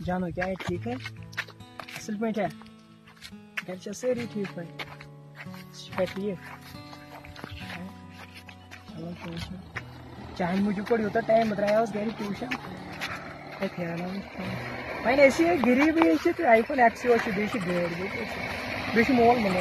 जानो क्या है, ठीक है? असल पे है घर से सारी ठीक है, ठीक। चाहे मुझे पड़ी होता टाइम बताया उस गरी ट्यूशन वह ऐसी गरीब आईफोन एक्स बेस गाड़ बेस मोल मन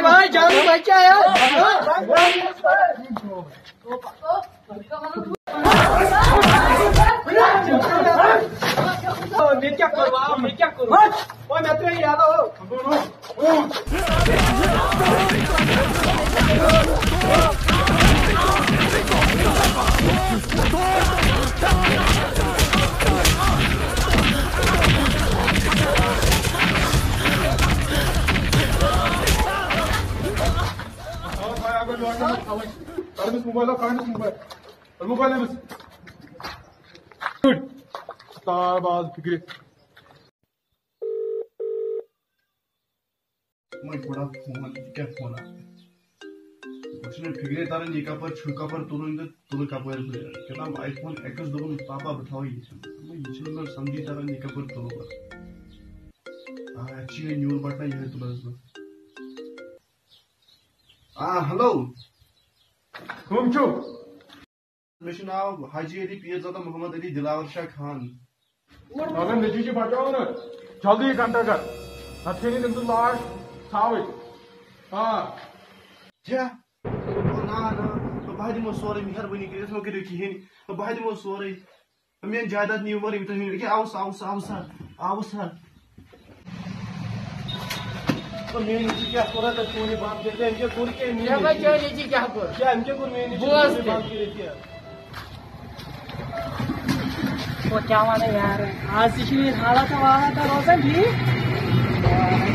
भाई जानू बच्चा यार मैं क्या करूँ मैं क्या करूँ मैं तो याद हो मोबाइल फिक्रे थोड़ा फोन क्या फोन फिक्रे तार कपर छु कपर तुल तुल कपर क्या आईफोन एक्स दोन पापा बताओ ये समझी तार कपर तुल न्यूर बटना ये तुल हेलो कम छो मे नाव हाजी अली पीरजादा मोहम्मद अली दिलावर शाह खान अगर नतीजे बचाओ ना जल्दी घंटा कर हथे तुम लाश सावे हाँ क्या ना ना बह दिमो सोरे मेहरबानी कर करो कहें बह दिमो सोरे मेन जायदाद नीव मर आव सर मेन क्या कोरा तो कोने बात करते हैं कोर के क्या बच्चा जी क्या कोर क्या इनके कोर मेन बात करे क्या वो क्या माने यार आज से हालत हालत रोशन जी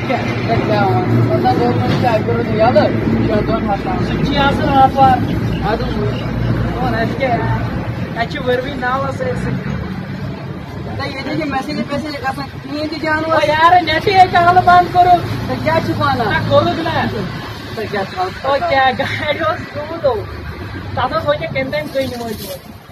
क्या क्या पता दो मिनट क्या करो याद है क्या दोन हाथ सच्ची आसन आपार आदम कौन है क्या अच्छी वर्वी नाव से ये देखिए मैसेज पैसे का नहीं थी जान वो यार नेट है काल बंद करो तो क्या छुपाना ना खोलो ना तो क्या तो क्या गाड़ी हो दो ताता सोचे केंद्र कोई नहीं मोज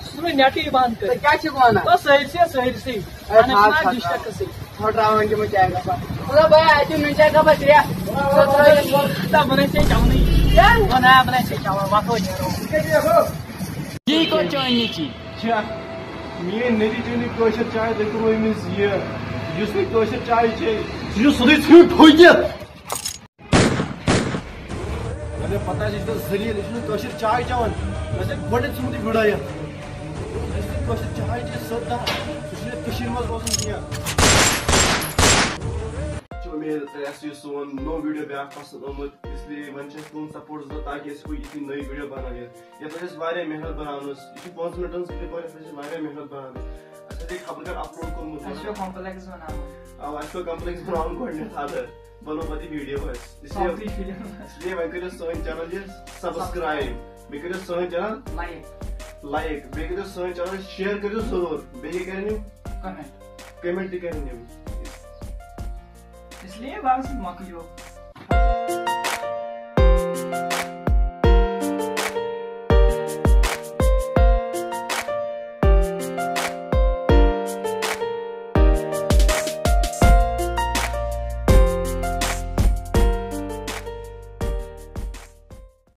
सुनो नेट ही बंद कर तो क्या छुपाना तो सही से अरे डिस्टर्ब से छोटा आवांगे में क्या होगा बोला भाई आज में क्या का बचिया तो बने से जाऊं नहीं बना बने से जाऊं बात हो यार जी को चाहिए छी मेन नदी चुनी कोशर चाय देखो अमिस ये कोशर चाय सोदी ठोकियत अगर पता जलील कोशर चाय चवान गोड सुमुत गुड़ायत कोशर चाय सदा सह मज रोजन कह उम्मीद सोन नो वीडियो ब्या पसंद आमुत इसलिए वन तुम सपोर्ट ताकि ये नई वीडियो बना ये मेहनत बना 5 मिनटन मेहनत बना खबर अपलोड कम्प्लेक्स बना बनो पति वीडियो इसलिए वह करो सोन चैनल सब्सक्राइब बे करो सोन चैनल लाइक बे करो सोन चैनल शेयर करो जरूर बे कमेंट कमेंट कर इसलिए बस मकलियो